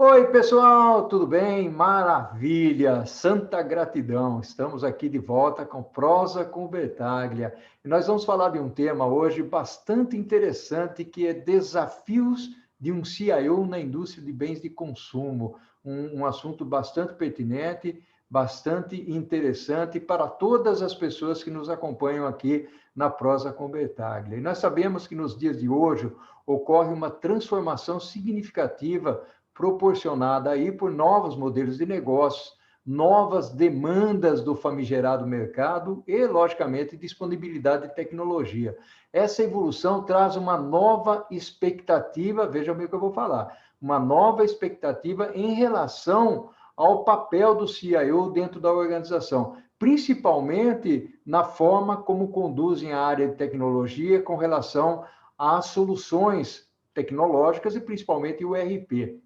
Oi, pessoal, tudo bem? Maravilha, santa gratidão. Estamos aqui de volta com Prosa com Bertaglia. E nós vamos falar de um tema hoje bastante interessante, que é desafios de um CIO na indústria de bens de consumo. Um assunto bastante pertinente, bastante interessante para todas as pessoas que nos acompanham aqui na Prosa com Bertaglia. E nós sabemos que nos dias de hoje ocorre uma transformação significativa proporcionada aí por novos modelos de negócios, novas demandas do famigerado mercado e, logicamente, disponibilidade de tecnologia. Essa evolução traz uma nova expectativa, veja bem o que eu vou falar, uma nova expectativa em relação ao papel do CIO dentro da organização, principalmente na forma como conduzem a área de tecnologia com relação às soluções tecnológicas e principalmente o ERP.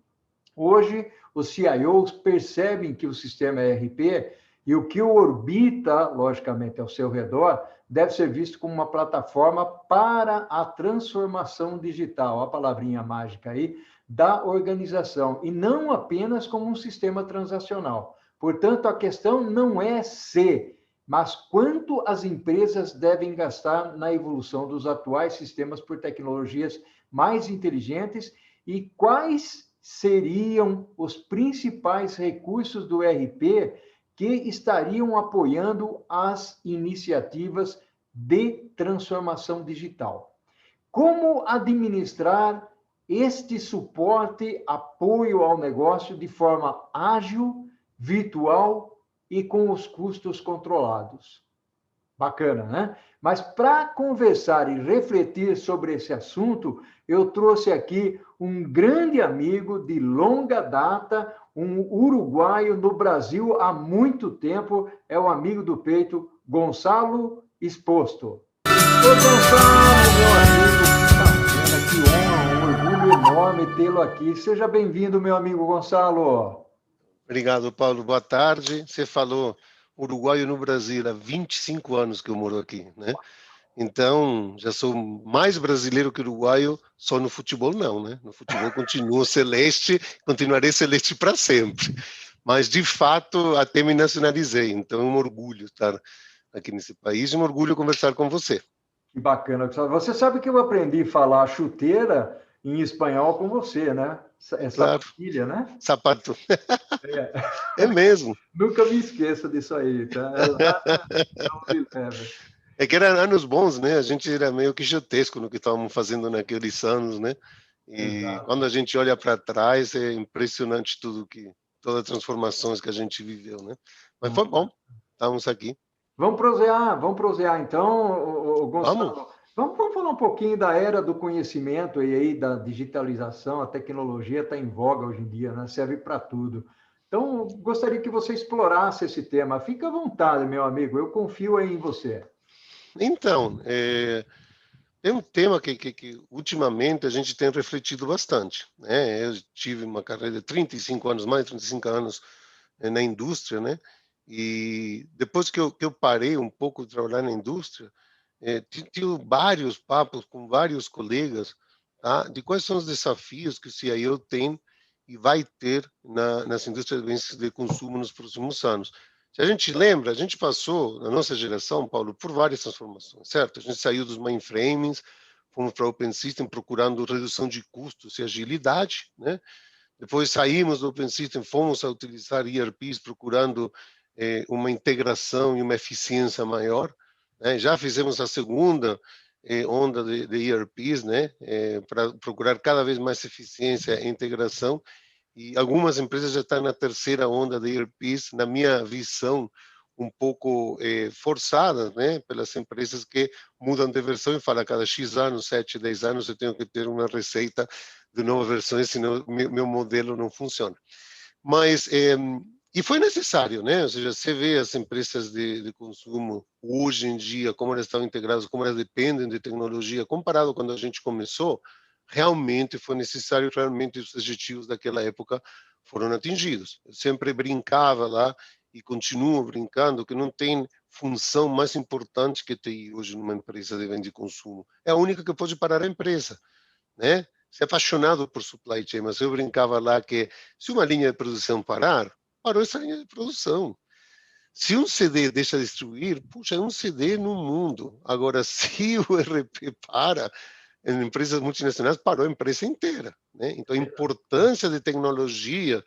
Hoje, os CIOs percebem que o sistema ERP e o que o orbita, logicamente, ao seu redor, deve ser visto como uma plataforma para a transformação digital, a palavrinha mágica aí, da organização, e não apenas como um sistema transacional. Portanto, a questão não é se, mas quanto as empresas devem gastar na evolução dos atuais sistemas por tecnologias mais inteligentes e quais seriam os principais recursos do ERP que estariam apoiando as iniciativas de transformação digital. Como administrar este suporte, apoio ao negócio de forma ágil, virtual e com os custos controlados? Bacana, né? Mas para conversar e refletir sobre esse assunto, eu trouxe aqui um grande amigo de longa data, um uruguaio no Brasil há muito tempo, é o amigo do peito, Gonçalo Exposto. Ô, Gonçalo, meu amigo, que honra, um orgulho enorme tê-lo aqui. Seja bem-vindo, meu amigo Gonçalo. Obrigado, Paulo. Boa tarde. Você falou uruguaio no Brasil, há 25 anos que eu moro aqui, né? Então, já sou mais brasileiro que uruguaio, só no futebol não, né? No futebol continuo celeste, continuarei celeste para sempre. Mas, de fato, até me nacionalizei. Então, é um orgulho estar aqui nesse país e um orgulho conversar com você. Que bacana. Você sabe que eu aprendi a falar chuteira em espanhol com você, né? É Claro, sapatilha, né? sapato. É. É mesmo. Nunca me esqueça disso aí, tá? É que eram anos bons, né? A gente era meio quixotesco no que estávamos fazendo naqueles anos, né? E Exato. quando a gente olha para trás, é impressionante todas as transformações que a gente viveu, né? Mas foi bom, estamos aqui. Vamos prosear então, Vamos? Gonçalo. Vamos falar um pouquinho da era do conhecimento e aí da digitalização, a tecnologia está em voga hoje em dia, né? Serve para tudo. Então, gostaria que você explorasse esse tema. Fica à vontade, meu amigo, eu confio aí em você. Então, é um tema que ultimamente a gente tem refletido bastante, né? Eu tive uma carreira de 35 anos, mais de 35 anos na indústria, né? E depois que eu parei um pouco de trabalhar na indústria, tive vários papos com vários colegas, tá? De quais são os desafios que o CIO tem e vai ter nas indústrias de bens de consumo nos próximos anos. Se a gente lembra, a gente passou, na nossa geração, Paulo, por várias transformações, certo? A gente saiu dos mainframes, fomos para o Open System procurando redução de custos e agilidade, né? Depois saímos do Open System, fomos a utilizar ERPs procurando uma integração e uma eficiência maior, né? Já fizemos a segunda onda de ERPs, né? Para procurar cada vez mais eficiência e integração, e algumas empresas já estão na terceira onda de ERPs, na minha visão, um pouco forçadas, né, pelas empresas que mudam de versão e falam a cada X anos, 7, 10 anos, eu tenho que ter uma receita de novas versões, senão meu modelo não funciona. Mas, e foi necessário, né? Ou seja, você vê as empresas de consumo hoje em dia, como elas estão integradas, como elas dependem de tecnologia, comparado quando a gente começou, realmente foi necessário, realmente os objetivos daquela época foram atingidos. Eu sempre brincava lá e continuo brincando que não tem função mais importante que TI hoje numa empresa de venda e consumo. É a única que pode parar a empresa, né? ser apaixonado por supply chain, mas eu brincava lá que se uma linha de produção parar, parou essa linha de produção. Se um CD deixa de distribuir, puxa, é um CD no mundo. Agora, se o ERP para, em empresas multinacionais, parou a empresa inteira, né? Então, a importância de tecnologia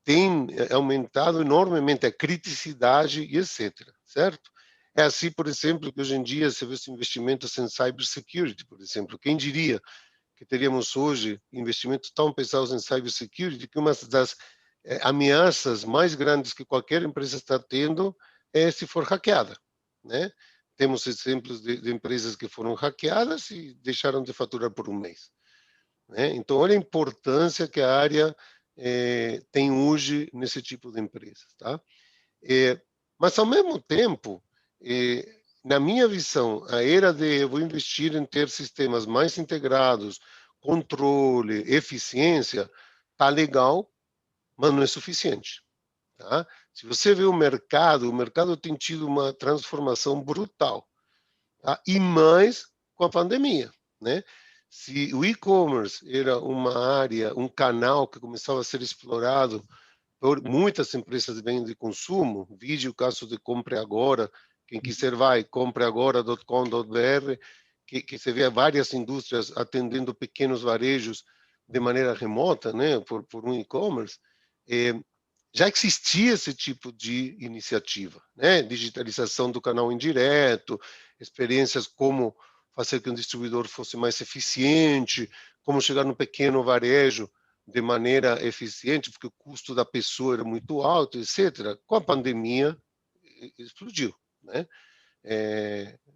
tem aumentado enormemente, a criticidade e etc., certo? É assim, por exemplo, que hoje em dia se vê investimentos em cybersecurity, por exemplo. Quem diria que teríamos hoje investimentos tão pesados em cybersecurity que uma das ameaças mais grandes que qualquer empresa está tendo é se for hackeada, né? Temos exemplos de empresas que foram hackeadas e deixaram de faturar por um mês, né? Então, olha a importância que a área tem hoje nesse tipo de empresas, tá? Mas, ao mesmo tempo, na minha visão, a era de eu vou investir em ter sistemas mais integrados, controle, eficiência, tá legal, mas não é suficiente, tá? Se você vê o mercado tem tido uma transformação brutal, tá? E mais com a pandemia, né? Se o e-commerce era uma área, um canal que começava a ser explorado por muitas empresas de bens de consumo, vide o caso de Compre Agora, quem quiser vai, compreagora.com.br, que se vê várias indústrias atendendo pequenos varejos de maneira remota, né, por um e-commerce. Já existia esse tipo de iniciativa, né? Digitalização do canal indireto, experiências como fazer que um distribuidor fosse mais eficiente, como chegar no pequeno varejo de maneira eficiente, porque o custo da pessoa era muito alto, etc. Com a pandemia, explodiu, né?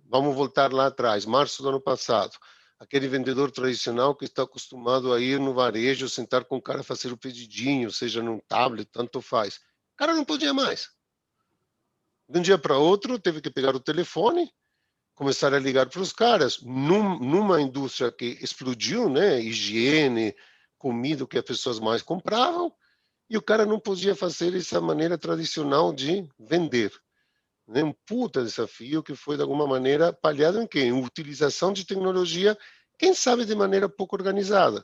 Vamos voltar lá atrás, março do ano passado. Aquele vendedor tradicional que está acostumado a ir no varejo, sentar com o cara, fazer o pedidinho, seja num tablet, tanto faz. O cara não podia mais. De um dia para outro, teve que pegar o telefone, começar a ligar para os caras, numa indústria que explodiu, né? Higiene, comida, o que as pessoas mais compravam, e o cara não podia fazer essa maneira tradicional de vender. Né? Um puta desafio que foi, de alguma maneira, palhado em quê? Em utilização de tecnologia, quem sabe de maneira pouco organizada.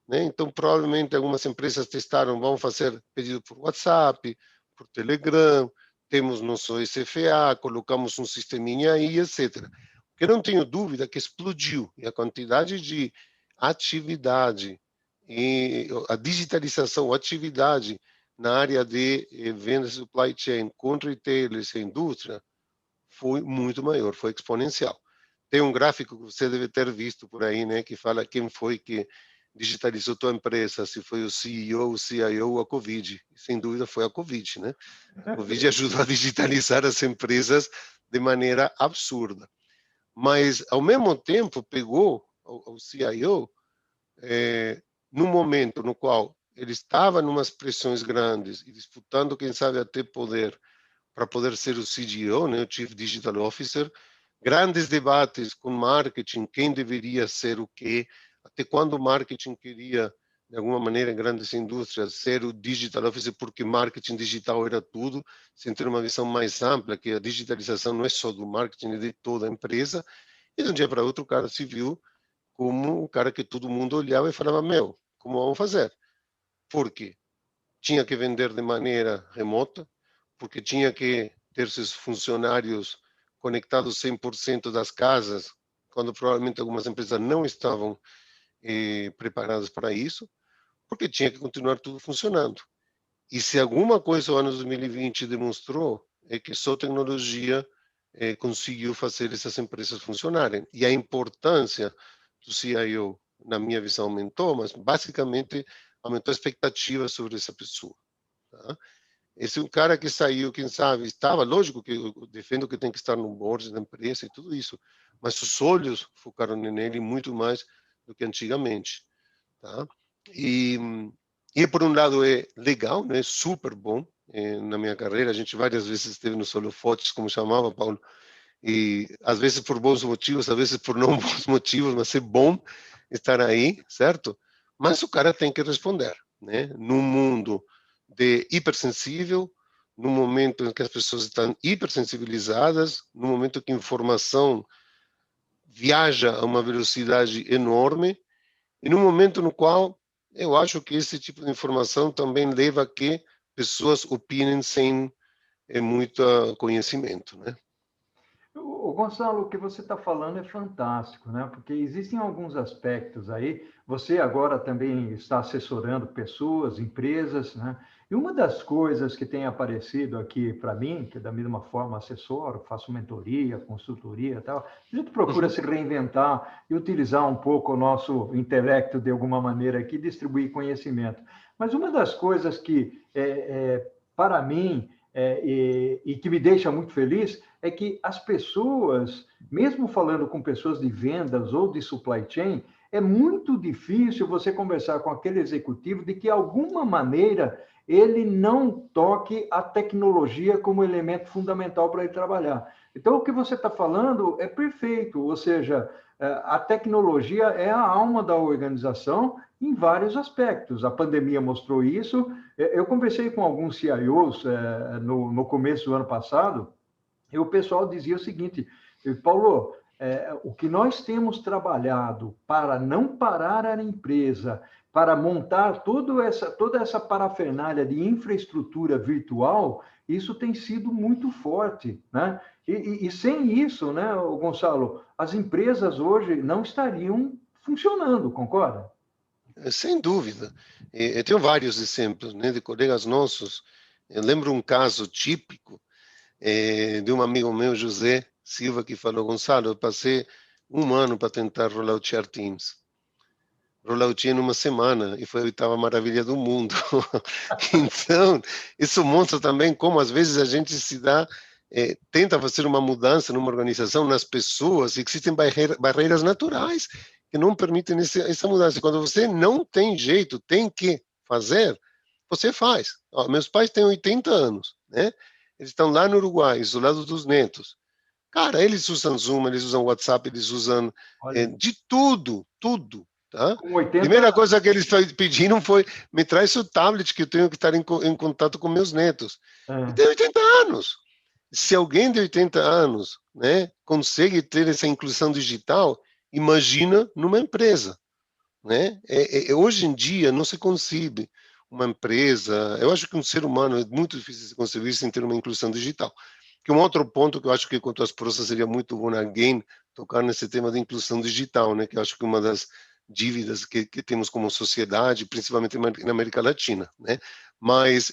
Né? Então, provavelmente, algumas empresas testaram, vão fazer pedido por WhatsApp, por Telegram, temos nosso SFA, colocamos um sisteminha aí, etc. O que não tenho dúvida que explodiu, e a quantidade de atividade, e a digitalização, a atividade na área de venda supply chain com retailers e indústria foi muito maior, foi exponencial. Tem um gráfico que você deve ter visto por aí, né, que fala quem foi que digitalizou tua empresa, se foi o CEO, o CIO ou a Covid. Sem dúvida foi a Covid, né? A Covid ajudou a digitalizar as empresas de maneira absurda. Mas, ao mesmo tempo, pegou o CIO num momento no qual ele estava em umas pressões grandes e disputando, quem sabe, até poder para poder ser o CDO, né, o Chief Digital Officer, grandes debates com marketing, quem deveria ser o quê, até quando o marketing queria, de alguma maneira, em grandes indústrias, ser o Digital Officer, porque marketing digital era tudo, sem ter uma visão mais ampla, que a digitalização não é só do marketing, é de toda a empresa, e de um dia para outro o cara se viu como um cara que todo mundo olhava e falava, meu, como vamos fazer? Porque tinha que vender de maneira remota, porque tinha que ter seus funcionários conectados 100% das casas, quando provavelmente algumas empresas não estavam preparadas para isso, porque tinha que continuar tudo funcionando. E se alguma coisa o ano 2020 demonstrou, é que só tecnologia conseguiu fazer essas empresas funcionarem. E a importância do CIO, na minha visão, aumentou, mas basicamente aumentou a expectativa sobre essa pessoa. Tá? Esse é um cara que saiu, quem sabe, estava, lógico que eu defendo que tem que estar no board da empresa e tudo isso, mas os olhos focaram nele muito mais do que antigamente, tá? E por um lado é legal, né? Super bom. Na minha carreira, a gente várias vezes esteve nos holofotes, como chamava, Paulo, e às vezes por bons motivos, às vezes por não bons motivos, mas é bom estar aí, certo? Mas o cara tem que responder, né? Num mundo de hipersensível, no momento em que as pessoas estão hipersensibilizadas, no momento que a informação viaja a uma velocidade enorme, e no momento no qual eu acho que esse tipo de informação também leva a que pessoas opinem sem muito conhecimento, né? O Gonçalo, o que você está falando é fantástico, né? Porque existem alguns aspectos aí. Você agora também está assessorando pessoas, empresas, né? E uma das coisas que tem aparecido aqui para mim, que da mesma forma assessoro, faço mentoria, consultoria e tal, a gente procura Uhum. se reinventar e utilizar um pouco o nosso intelecto de alguma maneira aqui, distribuir conhecimento. Mas uma das coisas que, para mim, e que me deixa muito feliz, é que as pessoas, mesmo falando com pessoas de vendas ou de supply chain, é muito difícil você conversar com aquele executivo de que, de alguma maneira, ele não toque a tecnologia como elemento fundamental para ele trabalhar. Então, o que você está falando é perfeito, ou seja, a tecnologia é a alma da organização em vários aspectos. A pandemia mostrou isso. Eu conversei com alguns CIOs no começo do ano passado, e o pessoal dizia o seguinte: Paulo, o que nós temos trabalhado para não parar a empresa, para montar toda essa parafernália de infraestrutura virtual, isso tem sido muito forte, né? E sem isso, né, Gonçalo, as empresas hoje não estariam funcionando, concorda? Sem dúvida. Eu tenho vários exemplos, né, de colegas nossos. Eu lembro um caso típico de um amigo meu, José Silva, que falou: Gonçalo, eu passei um ano para tentar rolloutear Teams. Rolloutei em uma semana e foi a oitava maravilha do mundo. Então, isso mostra também como às vezes a gente se dá, tenta fazer uma mudança numa organização, nas pessoas, e existem barreiras naturais que não permitem essa mudança. Quando você não tem jeito, tem que fazer, você faz. Ó, meus pais têm 80 anos, né? Eles estão lá no Uruguai, isolados dos netos. Cara, eles usam Zoom, eles usam WhatsApp, eles usam Olha, de tudo, tudo, tá? com 80 Primeira anos. coisa que eles pediram foi: me traz o tablet que eu tenho que estar em contato com meus netos. E É, tem 80 anos. Se alguém de 80 anos, né, consegue ter essa inclusão digital, imagina numa empresa, né? Hoje em dia não se concebe uma empresa. Eu acho que um ser humano é muito difícil de se conceber sem ter uma inclusão digital. Que um outro ponto que eu acho que quanto às prosas seria muito bom alguém tocar nesse tema da inclusão digital, né? Que eu acho que uma das dívidas que temos como sociedade, principalmente na América Latina, né? Mas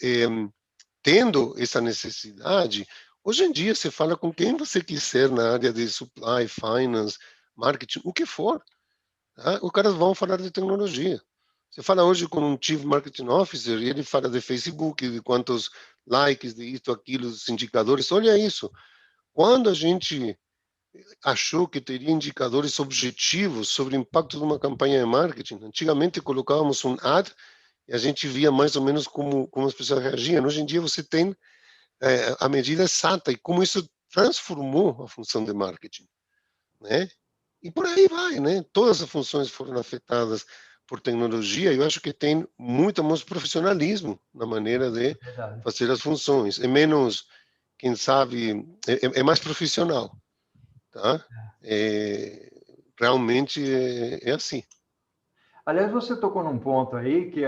tendo essa necessidade, hoje em dia você fala com quem você quiser na área de supply, finance, marketing, o que for, tá? Os caras vão falar de tecnologia. Você fala hoje com um Chief Marketing Officer e ele fala de Facebook, de quantos likes, de isso, aquilo, dos indicadores. Olha isso. Quando a gente achou que teria indicadores objetivos sobre o impacto de uma campanha de marketing, antigamente colocávamos um ad e a gente via mais ou menos como as pessoas reagiam. Hoje em dia você tem a medida exata e como isso transformou a função de marketing, né? E por aí vai, né? Todas as funções foram afetadas por tecnologia. Eu acho que tem muito mais profissionalismo na maneira de é verdade. fazer as funções. É menos, quem sabe, é mais profissional, tá? É, realmente é assim. Aliás, você tocou num ponto aí que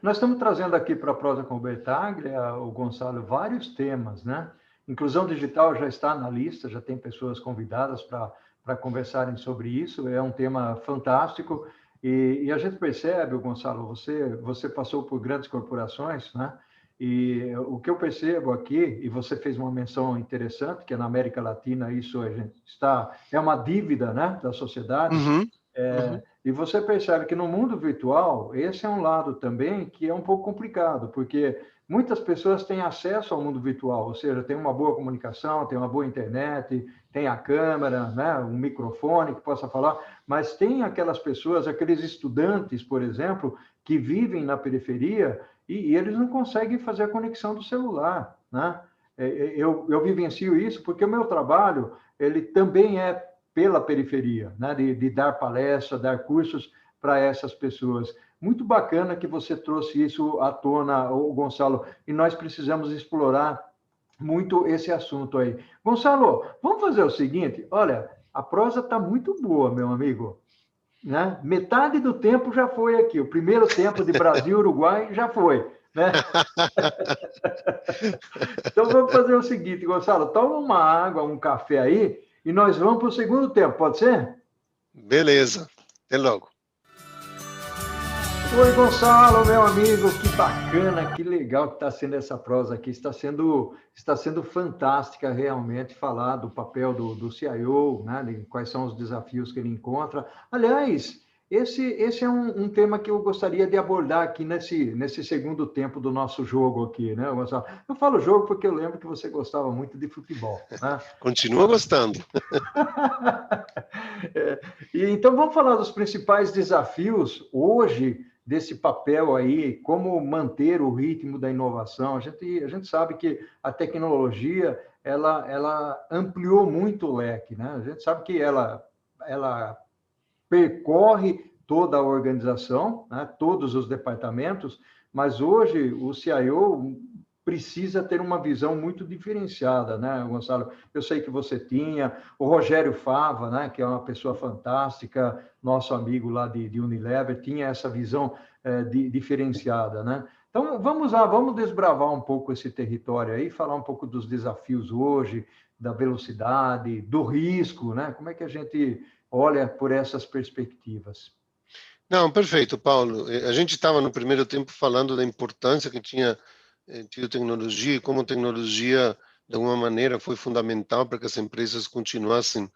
nós estamos trazendo aqui para a Prosa com o Bertaglia, o Gonçalo, vários temas, né? Inclusão digital já está na lista, já tem pessoas convidadas para conversarem sobre isso, é um tema fantástico. E a gente percebe, Gonçalo, você passou por grandes corporações, né? E o que eu percebo aqui, e você fez uma menção interessante, que na América Latina isso é uma dívida, né, da sociedade. Uhum, uhum. E você percebe que no mundo virtual, esse é um lado também que é um pouco complicado, porque muitas pessoas têm acesso ao mundo virtual, ou seja, tem uma boa comunicação, tem uma boa internet, tem a câmera, né, um microfone que possa falar, mas tem aquelas pessoas, aqueles estudantes, por exemplo, que vivem na periferia e eles não conseguem fazer a conexão do celular, né? Eu vivencio isso porque o meu trabalho, ele também é pela periferia, né? de dar palestra, dar cursos para essas pessoas. Muito bacana que você trouxe isso à tona, Gonçalo, e nós precisamos explorar muito esse assunto aí. Gonçalo, vamos fazer o seguinte: olha, a prosa está muito boa, meu amigo, né? Metade do tempo já foi aqui. O primeiro tempo de Brasil e Uruguai já foi, né? Então vamos fazer o seguinte, Gonçalo, toma uma água, um café aí e nós vamos para o segundo tempo, pode ser? Beleza. Até logo. Oi, Gonçalo, meu amigo, que bacana, que legal que está sendo essa prosa aqui. Está sendo fantástica realmente falar do papel do CIO, né, de quais são os desafios que ele encontra. Aliás, esse é um tema que eu gostaria de abordar aqui nesse segundo tempo do nosso jogo aqui, né, Gonçalo? Eu falo jogo porque eu lembro que você gostava muito de futebol, né? Continua gostando. E então vamos falar dos principais desafios hoje desse papel aí, como manter o ritmo da inovação. A gente sabe que a tecnologia ela ampliou muito o leque, né? A gente sabe que ela percorre toda a organização, né? Todos os departamentos, mas hoje o CIO precisa ter uma visão muito diferenciada, né, Gonçalo? Eu sei que você tinha, o Rogério Fava, né, que é uma pessoa fantástica, nosso amigo lá de Unilever, tinha essa visão diferenciada, né? Então, vamos lá, vamos desbravar um pouco esse território aí, falar um pouco dos desafios hoje, da velocidade, do risco, né? Como é que a gente olha por essas perspectivas? Não, perfeito, Paulo. A gente estava no primeiro tempo falando da importância que tinha tido tecnologia e como a tecnologia, de alguma maneira, foi fundamental para que as empresas continuassem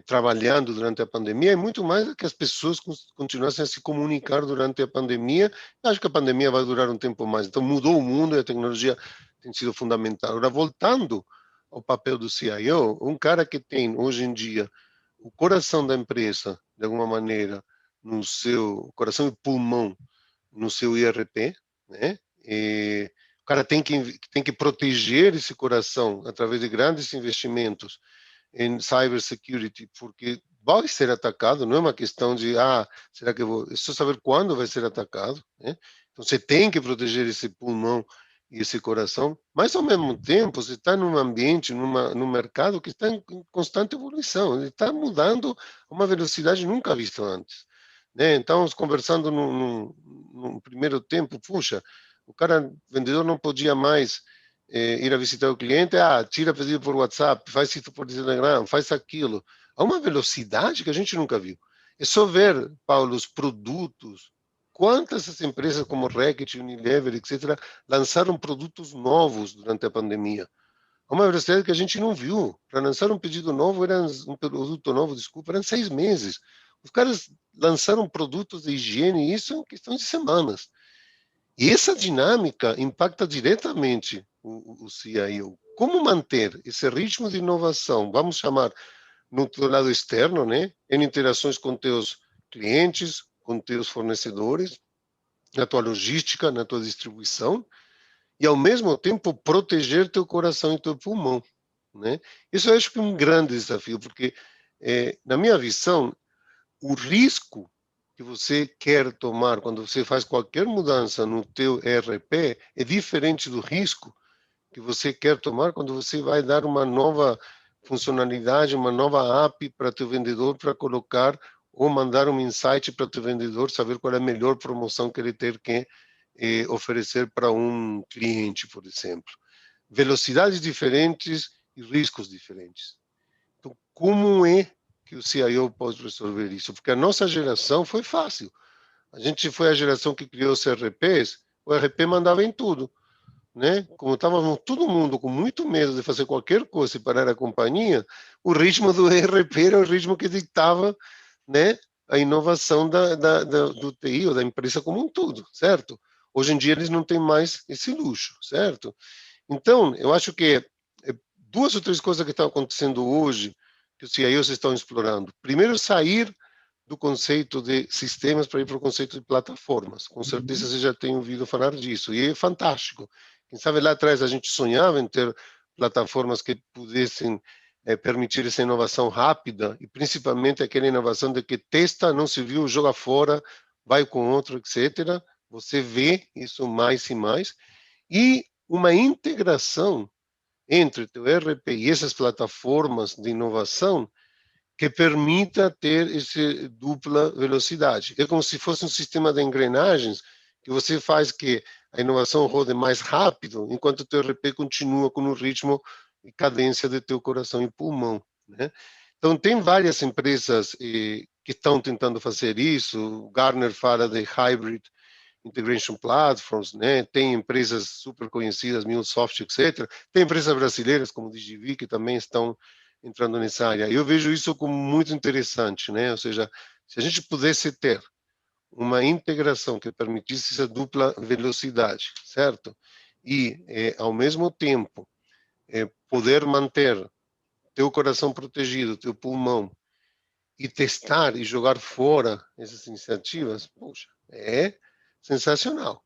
trabalhando durante a pandemia e muito mais que as pessoas continuassem a se comunicar durante a pandemia. Acho que a pandemia vai durar um tempo mais. Então, mudou o mundo e a tecnologia tem sido fundamental. Agora, voltando ao papel do CIO, um cara que tem, hoje em dia, o coração da empresa, de alguma maneira, no seu coração e pulmão, no seu IRP, né? E o cara tem que proteger esse coração através de grandes investimentos em cybersecurity, porque vai ser atacado, não é uma questão de, será que eu vou... É só saber quando vai ser atacado, né? Então, você tem que proteger esse pulmão e esse coração, mas, ao mesmo tempo, você está num ambiente, num mercado que está em constante evolução, ele está mudando a uma velocidade nunca vista antes, né? Então, conversando num primeiro tempo, puxa, o vendedor não podia mais ir a visitar o cliente, tira pedido por WhatsApp, faz isso por Telegram, faz aquilo. A uma velocidade que a gente nunca viu. É só ver, Paulo, os produtos, quantas as empresas como Reckitt, Unilever, etc., lançaram produtos novos durante a pandemia. A uma velocidade que a gente não viu. Para lançar um pedido novo, um produto novo, desculpa, eram 6 meses. Os caras lançaram produtos de higiene, isso em questão de semanas. E essa dinâmica impacta diretamente o CIO. Como manter esse ritmo de inovação, vamos chamar no teu lado externo, né, em interações com teus clientes, com teus fornecedores, na tua logística, na tua distribuição, e ao mesmo tempo proteger teu coração e teu pulmão, né? Isso eu acho que é um grande desafio, porque na minha visão, o risco que você quer tomar quando você faz qualquer mudança no teu ERP é diferente do risco que você quer tomar quando você vai dar uma nova funcionalidade, uma nova app para teu vendedor para colocar ou mandar um insight para teu vendedor saber qual é a melhor promoção que ele ter que oferecer para um cliente, por exemplo. Velocidades diferentes e riscos diferentes. Então, como é que o CIO pode resolver isso? Porque a nossa geração foi fácil. A gente foi a geração que criou os ERPs, o ERP mandava em tudo, né? Como estávamos todo mundo com muito medo de fazer qualquer coisa e parar a companhia, o ritmo do ERP era o ritmo que ditava, né, a inovação do TI ou da empresa como um todo, certo? Hoje em dia eles não têm mais esse luxo, certo? Então, eu acho que duas ou três coisas que estão acontecendo hoje que os CIOs estão explorando. Primeiro, sair do conceito de sistemas para ir para o conceito de plataformas. Com certeza você já tem ouvido falar disso, e é fantástico. Quem sabe lá atrás a gente sonhava em ter plataformas que pudessem permitir essa inovação rápida, e principalmente aquela inovação de que testa, não se viu, joga fora, vai com outro, etc. Você vê isso mais e mais. E uma integração entre o teu ERP e essas plataformas de inovação que permita ter essa dupla velocidade. É como se fosse um sistema de engrenagens que você faz que a inovação rode mais rápido, enquanto o teu RP continua com o ritmo e cadência do teu coração e pulmão, né? Então, tem várias empresas que estão tentando fazer isso. O Gartner fala de Hybrid Integration Platforms, né? Tem empresas super conhecidas, MuleSoft, etc. Tem empresas brasileiras como DigiV que também estão entrando nessa área. Eu vejo isso como muito interessante, né? Ou seja, se a gente pudesse ter uma integração que permitisse essa dupla velocidade, certo? E, ao mesmo tempo, poder manter teu coração protegido, teu pulmão, e testar e jogar fora essas iniciativas, poxa, é sensacional.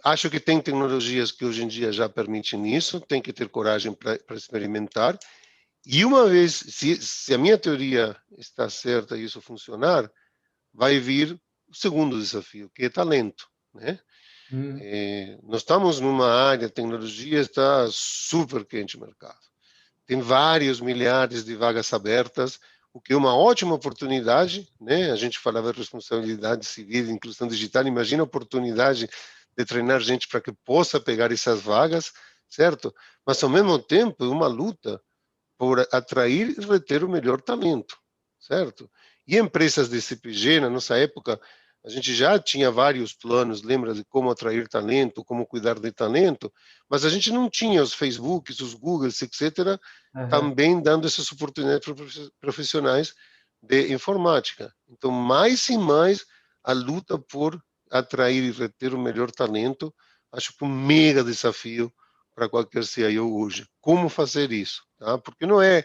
Acho que tem tecnologias que hoje em dia já permitem isso, tem que ter coragem para experimentar. E uma vez, se a minha teoria está certa e isso funcionar, vai vir o segundo desafio, que é talento, né? Nós estamos numa área, a tecnologia está super quente no mercado. Tem vários milhares de vagas abertas, o que é uma ótima oportunidade, né? A gente falava de responsabilidade civil, inclusão digital, imagina a oportunidade de treinar gente para que possa pegar essas vagas, certo? Mas, ao mesmo tempo, é uma luta por atrair e reter o melhor talento, certo? E empresas de CPG, na nossa época, a gente já tinha vários planos, lembra, de como atrair talento, como cuidar de talento, mas a gente não tinha os Facebooks, os Googles, etc., também dando essas oportunidades para profissionais de informática. Então, mais e mais, a luta por atrair e reter o melhor talento, acho que um mega desafio para qualquer CIO hoje. Como fazer isso? Tá? Porque não é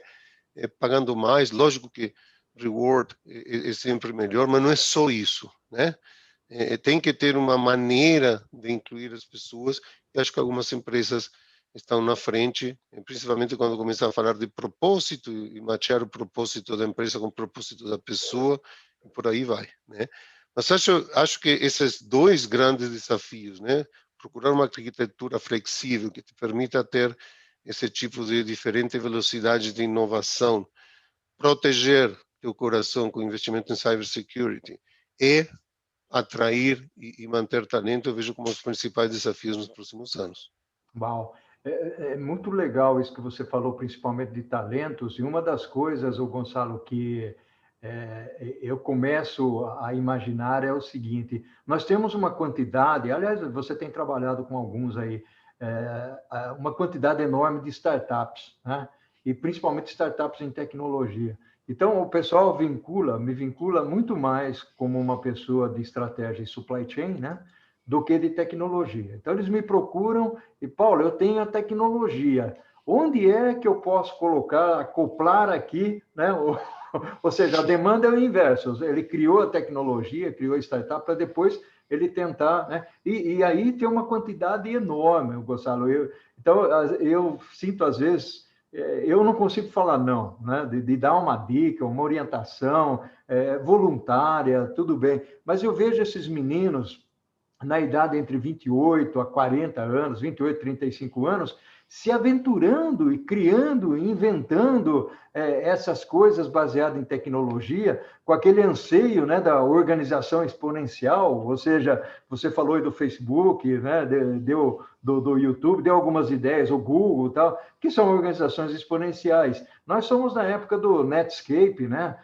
pagando mais, lógico que reward é sempre melhor, mas não é só isso, né? Tem que ter uma maneira de incluir as pessoas, e acho que algumas empresas estão na frente, principalmente quando começam a falar de propósito e machear o propósito da empresa com o propósito da pessoa, e por aí vai, né? Mas acho que esses dois grandes desafios, né? Procurar uma arquitetura flexível que te permita ter esse tipo de diferente velocidade de inovação, proteger teu coração com investimento em cybersecurity e atrair e manter talento, eu vejo como os principais desafios nos próximos anos. Uau! É muito legal isso que você falou, principalmente de talentos, e uma das coisas, o Gonçalo, que eu começo a imaginar é o seguinte: nós temos uma quantidade, aliás, você tem trabalhado com alguns aí, uma quantidade enorme de startups, né? E principalmente startups em tecnologia. Então, o pessoal me vincula muito mais como uma pessoa de estratégia e supply chain, né? Do que de tecnologia. Então, eles me procuram e, Paulo, eu tenho a tecnologia. Onde é que eu posso colocar, acoplar aqui, né? Ou seja, a demanda é o inverso. Ele criou a tecnologia, criou a startup para depois ele tentar, né? E aí tem uma quantidade enorme, Gonçalo. Então, eu sinto às vezes, eu não consigo falar não, né? De dar uma dica, uma orientação voluntária, tudo bem. Mas eu vejo esses meninos na idade entre 28 a 40 anos, 28, 35 anos, se aventurando e criando, inventando essas coisas baseadas em tecnologia, com aquele anseio, né, da organização exponencial, ou seja, você falou aí do Facebook, né, do YouTube, deu algumas ideias, o Google e tal, que são organizações exponenciais. Nós somos na época do Netscape, né,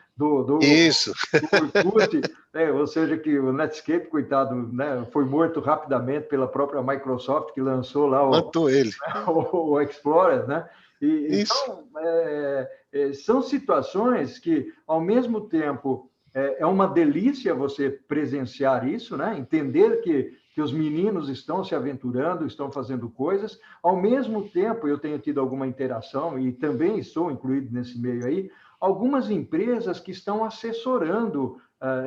Isso. do Orkut, ou seja, que o Netscape, coitado, né, foi morto rapidamente pela própria Microsoft, que lançou lá Matou ele. o Explorer, né? Isso. Então, são situações que, ao mesmo tempo, é uma delícia você presenciar isso, né? Entender que os meninos estão se aventurando, estão fazendo coisas. Ao mesmo tempo, eu tenho tido alguma interação, e também estou incluído nesse meio aí, algumas empresas que estão assessorando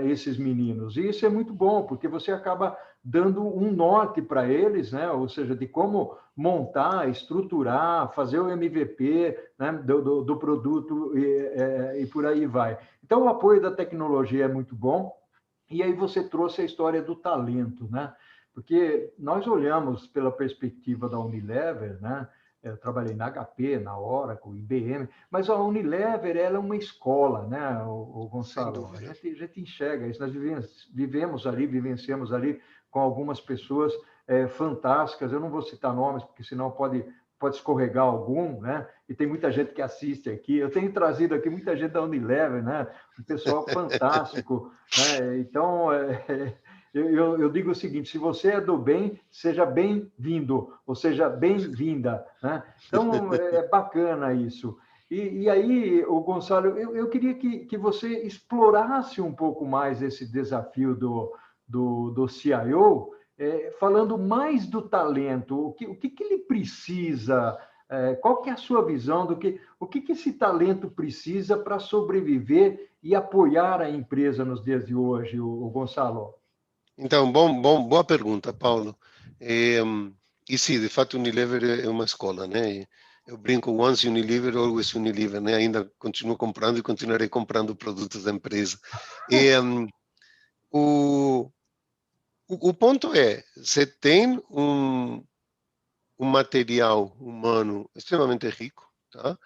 esses meninos. E isso é muito bom, porque você acaba dando um norte para eles, né? Ou seja, de como montar, estruturar, fazer o MVP, né? do produto e por aí vai. Então, o apoio da tecnologia é muito bom. E aí você trouxe a história do talento, né? Porque nós olhamos pela perspectiva da Unilever, né? Eu trabalhei na HP, na Oracle, IBM, mas a Unilever ela é uma escola, né, o Sem Gonçalo? dúvida. A gente enxerga isso, nós vivemos ali, vivenciamos ali com algumas pessoas fantásticas. Eu não vou citar nomes, porque senão pode escorregar algum, né? E tem muita gente que assiste aqui. Eu tenho trazido aqui muita gente da Unilever, né? Um pessoal fantástico, né? Então, eu digo o seguinte: se você é do bem, seja bem-vindo, ou seja, bem-vinda, né? Então, é bacana isso. E aí, o Gonçalo, eu queria que você explorasse um pouco mais esse desafio do CIO, falando mais do talento, o que ele precisa, qual que é a sua visão o que esse talento precisa para sobreviver e apoiar a empresa nos dias de hoje, o Gonçalo? Então, boa pergunta, Paulo. E sim, de fato, Unilever é uma escola, né? Eu brinco, once Unilever, always Unilever, né? Ainda continuo comprando e continuarei comprando produtos da empresa. E, o, o ponto é, você tem um material humano extremamente rico, tá?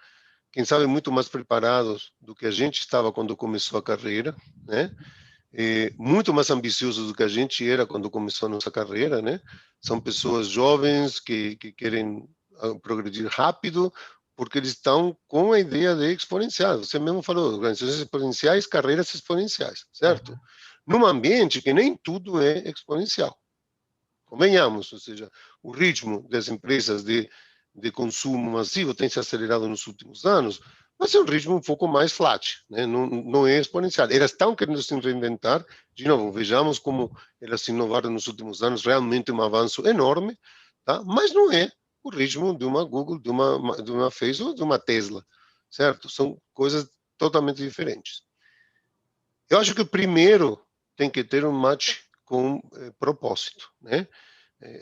Quem sabe muito mais preparados do que a gente estava quando começou a carreira, né? Muito mais ambiciosos do que a gente era quando começou a nossa carreira, né? São pessoas jovens que querem progredir rápido, porque eles estão com a ideia de exponencial. Você mesmo falou, organizações exponenciais, carreiras exponenciais, certo? Num ambiente que nem tudo é exponencial. Convenhamos, ou seja, o ritmo das empresas de consumo massivo tem se acelerado nos últimos anos, mas é um ritmo um pouco mais flat, né? Não é exponencial. Elas estão querendo se reinventar, de novo, vejamos como elas se inovaram nos últimos anos, realmente um avanço enorme, tá? Mas não é o ritmo de uma Google, de uma Facebook ou de uma Tesla, certo? São coisas totalmente diferentes. Eu acho que primeiro tem que ter um match com propósito, né?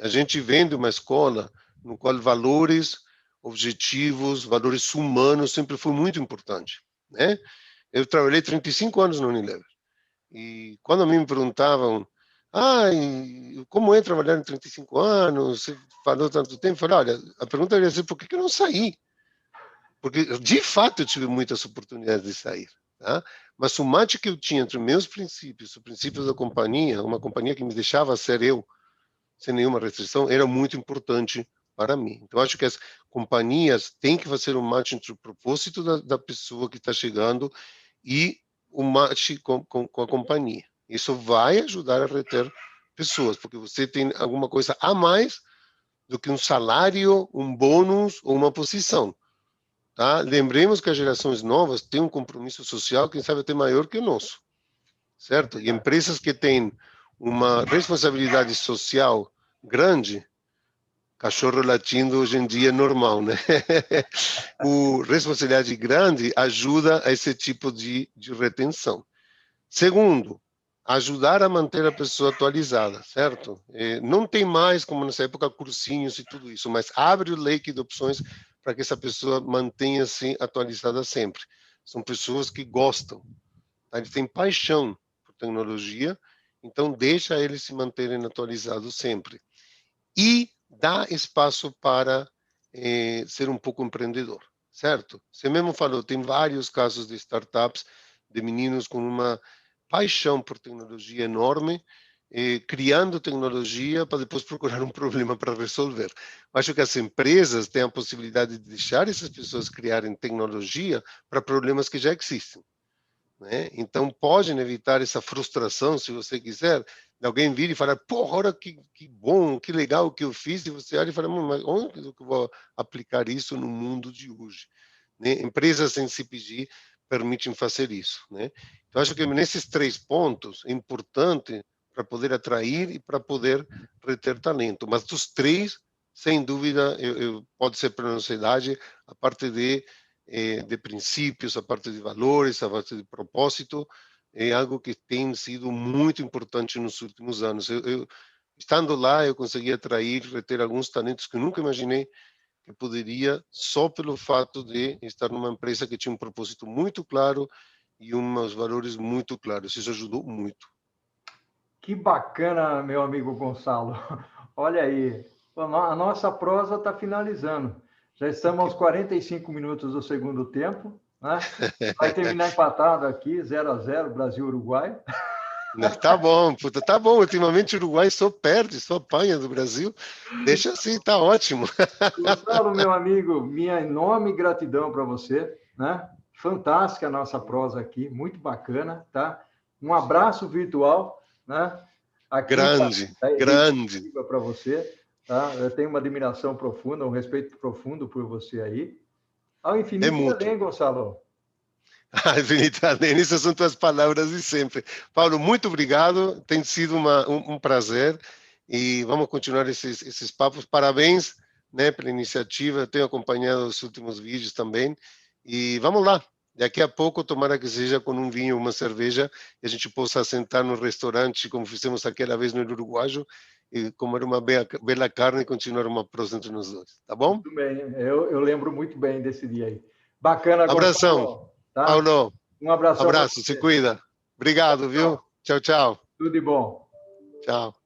A gente vem de uma escola no qual valores, objetivos, valores humanos sempre foi muito importante, né? Eu trabalhei 35 anos na Unilever e quando a mim me perguntavam, como é trabalhar em 35 anos? Você falou tanto tempo, eu falei, olha, a pergunta deveria ser por que eu não saí? Porque de fato eu tive muitas oportunidades de sair, tá? Mas o match que eu tinha entre meus princípios, os princípios da companhia, uma companhia que me deixava ser eu, sem nenhuma restrição, era muito importante para mim. Então, acho que as companhias têm que fazer um match entre o propósito da pessoa que está chegando e o match com a companhia. Isso vai ajudar a reter pessoas, porque você tem alguma coisa a mais do que um salário, um bônus ou uma posição. Tá? Lembremos que as gerações novas têm um compromisso social, quem sabe até maior que o nosso, certo? E empresas que têm uma responsabilidade social grande, cachorro latindo hoje em dia é normal, né? O responsabilidade grande ajuda a esse tipo de retenção. Segundo, ajudar a manter a pessoa atualizada, certo? Não tem mais, como nessa época, cursinhos e tudo isso, mas abre o leque de opções para que essa pessoa mantenha-se atualizada sempre. São pessoas que gostam, tá? Eles têm paixão por tecnologia, então deixa eles se manterem atualizados sempre. E dá espaço para ser um pouco empreendedor, certo? Você mesmo falou, tem vários casos de startups, de meninos com uma paixão por tecnologia enorme, criando tecnologia para depois procurar um problema para resolver. Acho que as empresas têm a possibilidade de deixar essas pessoas criarem tecnologia para problemas que já existem, né? Então, podem evitar essa frustração, se você quiser, de alguém vir e falar, porra, olha que bom, que legal que eu fiz, e você olha e fala, mas onde eu vou aplicar isso no mundo de hoje? Né? Empresas sem CPG permitem fazer isso, né? Então, acho que nesses 3 pontos é importante para poder atrair e para poder reter talento. Mas dos 3, sem dúvida, pode ser pela nossa idade, a parte de princípios, a parte de valores, a parte de propósito, é algo que tem sido muito importante nos últimos anos. Estando lá, eu consegui atrair, reter alguns talentos que nunca imaginei que poderia, só pelo fato de estar numa empresa que tinha um propósito muito claro e uns valores muito claros. Isso ajudou muito. Que bacana, meu amigo Gonçalo. Olha aí, a nossa prosa está finalizando. Já estamos aos 45 minutos do segundo tempo, né? Vai terminar empatado aqui, 0-0, Brasil-Uruguai. Tá bom, puta, tá bom. Ultimamente o Uruguai só perde, só apanha do Brasil. Deixa assim, tá ótimo. Gonçalo, meu amigo, minha enorme gratidão para você, né? Fantástica a nossa prosa aqui, muito bacana, tá? Um abraço virtual, né? Aqui Grande, grande. para você, tá? Eu tenho uma admiração profunda, um respeito profundo por você aí. Ao É infinito e mútuo. além, Gonçalo. Infinito além, essas são tuas palavras de sempre. Paulo, muito obrigado, tem sido um prazer e vamos continuar esses papos. Parabéns, né, pela iniciativa, eu tenho acompanhado os últimos vídeos também e vamos lá. Daqui a pouco, tomara que seja com um vinho, uma cerveja, e a gente possa sentar no restaurante, como fizemos aquela vez no Uruguaio, e comer uma bela carne e continuar uma prosa entre nós dois. Tá bom? Muito bem, eu lembro muito bem desse dia aí. Bacana, Abração, Gonçalo. Tá? Paulo. Um abração. Abraço, se cuida. Obrigado, viu? Tchau, tchau. Tudo de bom. Tchau.